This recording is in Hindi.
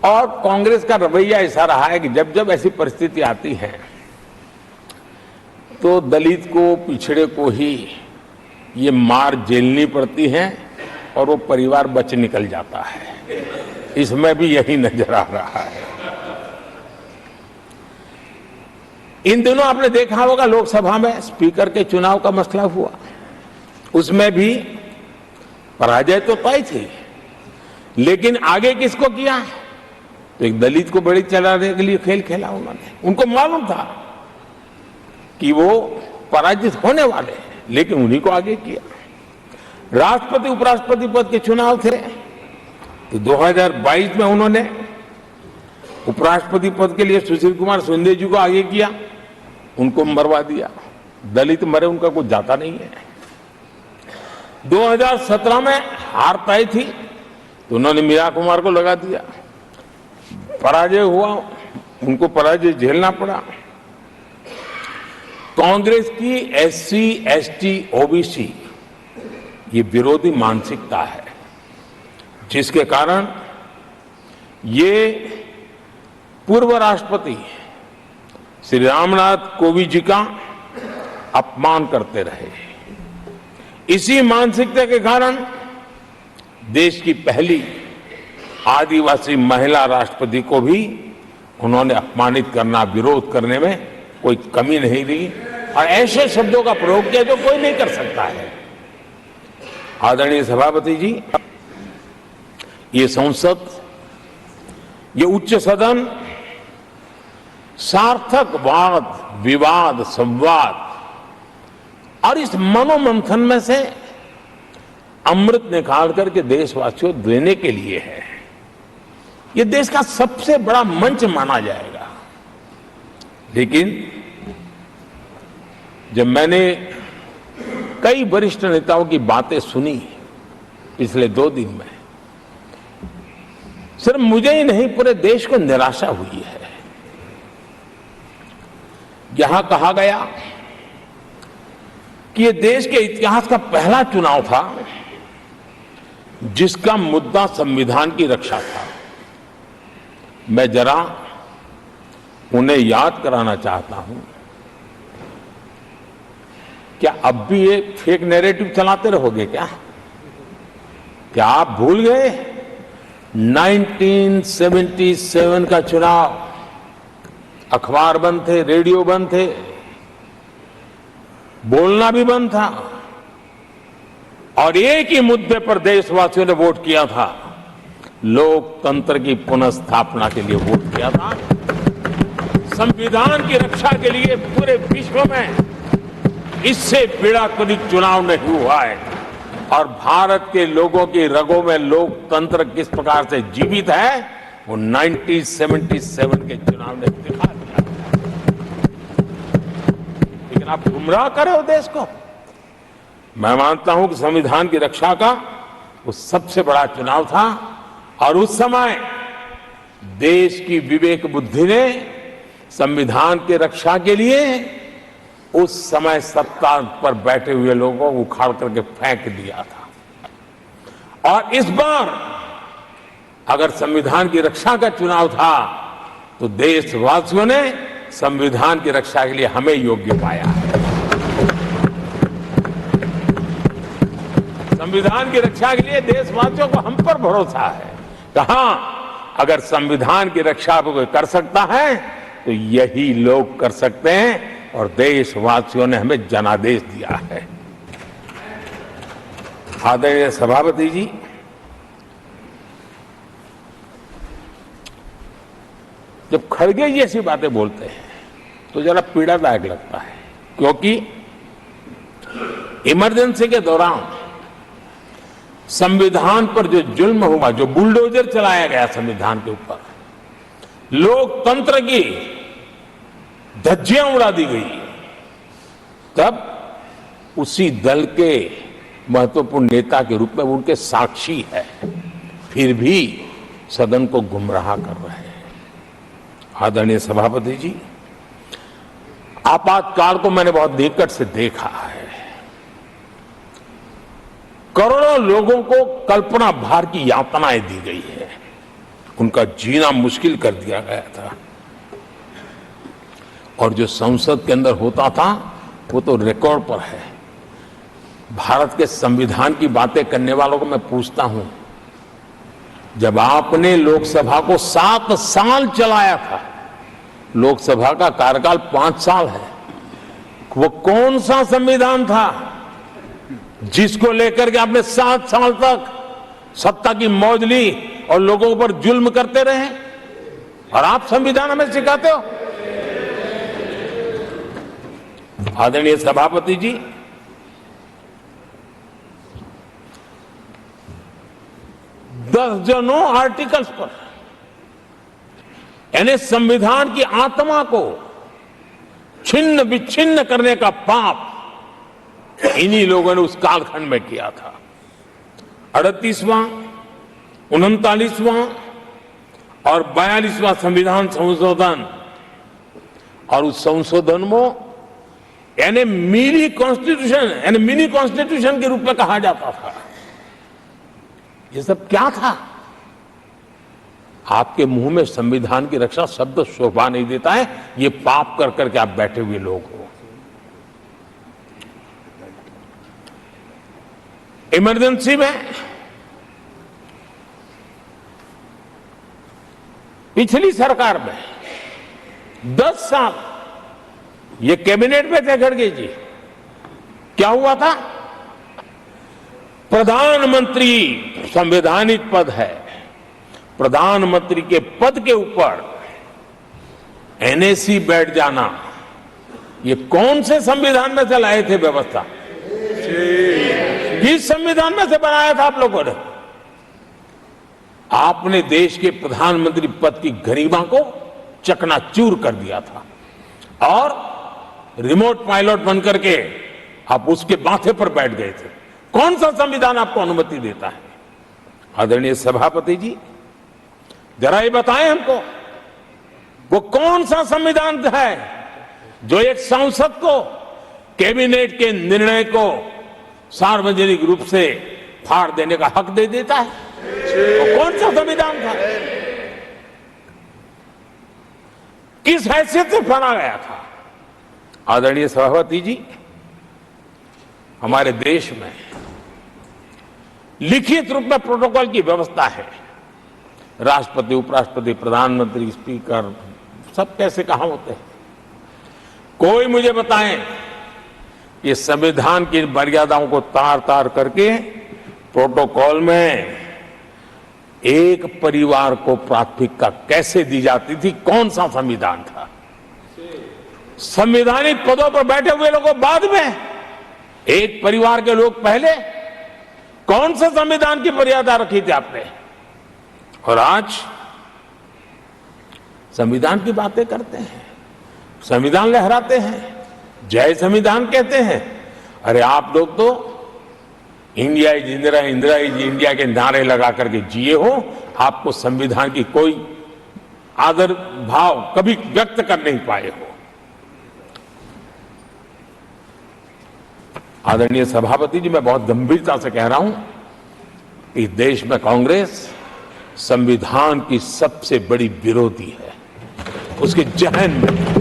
और कांग्रेस का रवैया ऐसा रहा है कि जब जब ऐसी परिस्थिति आती है तो दलित को, पिछड़े को ही ये मार झेलनी पड़ती है और वो परिवार बच निकल जाता है। इसमें भी यही नजर आ रहा है। इन दिनों आपने देखा होगा लोकसभा में स्पीकर के चुनाव का मसला हुआ, उसमें भी पराजय तो तय थी, लेकिन आगे किसको किया? तो एक दलित को बड़ी चलाने के लिए खेल खेला उन्होंने। उनको मालूम था कि वो पराजित होने वाले हैं, लेकिन उन्हीं को आगे किया। राष्ट्रपति उपराष्ट्रपति पद के चुनाव थे तो 2022 में उन्होंने उपराष्ट्रपति पद के लिए सुशील कुमार शिंदे जी को आगे किया, उनको मरवा दिया। दलित मरे, उनका कुछ जाता नहीं है। 2017 में हार तय थी तो उन्होंने मीरा कुमार को लगा दिया। पराजय हुआ, उनको पराजय झेलना पड़ा। कांग्रेस की एससी, एसटी, ओबीसी ये विरोधी मानसिकता है, जिसके कारण ये पूर्व राष्ट्रपति श्री रामनाथ कोविंद जी का अपमान करते रहे। इसी मानसिकता के कारण देश की पहली आदिवासी महिला राष्ट्रपति को भी उन्होंने अपमानित करना, विरोध करने में कोई कमी नहीं ली और ऐसे शब्दों का प्रयोग किया जो कोई नहीं कर सकता है। आदरणीय सभापति जी, ये संसद, ये उच्च सदन सार्थक वाद, विवाद, संवाद और इस मनोमंथन में से अमृत निकाल करके देशवासियों देने के लिए है। ये देश का सबसे बड़ा मंच माना जाएगा। लेकिन जब मैंने कई वरिष्ठ नेताओं की बातें सुनी पिछले 2 दिन में, सिर्फ मुझे ही नहीं पूरे देश को निराशा हुई है। यहां कहा गया कि ये देश के इतिहास का पहला चुनाव था जिसका मुद्दा संविधान की रक्षा था। मैं जरा उन्हें याद कराना चाहता हूं, क्या अब भी ये फेक नैरेटिव चलाते रहोगे क्या आप भूल गए 1977 का चुनाव? अखबार बंद थे, रेडियो बंद थे, बोलना भी बंद था और एक ही मुद्दे पर देशवासियों ने वोट किया था, लोकतंत्र की पुनर्स्थापना के लिए वोट किया था। संविधान की रक्षा के लिए पूरे विश्व में इससे बड़ा कोई चुनाव नहीं हुआ है और भारत के लोगों की रगों में लोकतंत्र किस प्रकार से जीवित है वो 1977 के चुनाव ने दिखा दिया। लेकिन आप गुमराह करे हो देश को। मैं मानता हूं कि संविधान की रक्षा का वो सबसे बड़ा चुनाव था और उस समय देश की विवेक बुद्धि ने संविधान की रक्षा के लिए उस समय सत्ता पर बैठे हुए लोगों को उखाड़ करके फेंक दिया था। और इस बार अगर संविधान की रक्षा का चुनाव था तो देशवासियों ने संविधान की रक्षा के लिए हमें योग्य पाया है। संविधान की रक्षा के लिए देशवासियों को हम पर भरोसा है। कहा अगर संविधान की रक्षा कोई कर सकता है तो यही लोग कर सकते हैं और देशवासियों ने हमें जनादेश दिया है। आदरणीय सभापति जी, जब खड़गे जी ऐसी बातें बोलते हैं तो जरा पीड़ादायक लगता है, क्योंकि इमरजेंसी के दौरान संविधान पर जो जुल्म हुआ, जो बुलडोजर चलाया गया संविधान के ऊपर, लोकतंत्र की धज्जियां उड़ा दी गई, तब उसी दल के महत्वपूर्ण नेता के रूप में उनके साक्षी है, फिर भी सदन को गुमराह कर रहे हैं। आदरणीय सभापति जी, आपातकाल को मैंने बहुत निकट से देखा है। करोड़ों लोगों को कल्पना भार की यातनाएं दी गई है, उनका जीना मुश्किल कर दिया गया था। और जो संसद के अंदर होता था वो तो रिकॉर्ड पर है। भारत के संविधान की बातें करने वालों को मैं पूछता हूं, जब आपने लोकसभा को 7 साल चलाया था, लोकसभा का कार्यकाल 5 साल है, वो कौन सा संविधान था जिसको लेकर के आपने 7 साल तक सत्ता की मौज ली और लोगों पर जुल्म करते रहे? और आप संविधान हमें सिखाते हो? आदरणीय सभापति जी, दर्जनों आर्टिकल्स पर, यानी संविधान की आत्मा को छिन्न विच्छिन्न करने का पाप इन्हीं लोगों ने उस कालखंड में किया था। 38वां, 39वां और 42वां संविधान संशोधन, और उस संशोधन में यानी मिनी कॉन्स्टिट्यूशन, यानी मिनी कॉन्स्टिट्यूशन के रूप में कहा जाता था। ये सब क्या था? आपके मुंह में संविधान की रक्षा शब्द शोभा नहीं देता है। ये पाप कर करके आप बैठे हुए लोग हो। इमरजेंसी में पिछली सरकार में 10 साल ये कैबिनेट में थे खड़गे जी, क्या हुआ था? प्रधानमंत्री संवैधानिक पद है, प्रधानमंत्री के पद के ऊपर एनएसी बैठ जाना, ये कौन से संविधान में से लाए थे व्यवस्था? किस संविधान में से बनाया था आप लोगों ने? आपने देश के प्रधानमंत्री पद की गरिमा को चकनाचूर कर दिया था और रिमोट पायलट बनकर के आप उसके माथे पर बैठ गए थे। कौन सा संविधान आपको अनुमति देता है? आदरणीय सभापति जी, जरा ये बताएं हमको, वो कौन सा संविधान है जो एक सांसद को कैबिनेट के निर्णय को सार्वजनिक रूप से फाड़ देने का हक दे देता है? वो कौन सा संविधान था? किस हैसियत से बना गया था? आदरणीय सभापति जी, हमारे देश में लिखित रूप में प्रोटोकॉल की व्यवस्था है। राष्ट्रपति, उपराष्ट्रपति, प्रधानमंत्री, स्पीकर सब कैसे कहां होते हैं? कोई मुझे बताएं कि संविधान की मर्यादाओं को तार तार करके प्रोटोकॉल में एक परिवार को प्राथमिकता कैसे दी जाती थी? कौन सा संविधान था? संवैधानिक पदों पर बैठे हुए लोगों बाद में, एक परिवार के लोग पहले। कौन सा संविधान की मर्यादा रखी थी आपने? और आज संविधान की बातें करते हैं, संविधान लहराते हैं, जय संविधान कहते हैं। अरे आप लोग तो India is Indira, Indira is India के नारे लगा करके जिए हो। आपको संविधान की कोई आदर भाव कभी व्यक्त कर नहीं पाए हो। आदरणीय सभापति जी, मैं बहुत गंभीरता से कह रहा हूं कि देश में कांग्रेस संविधान की सबसे बड़ी विरोधी है। उसके जहन में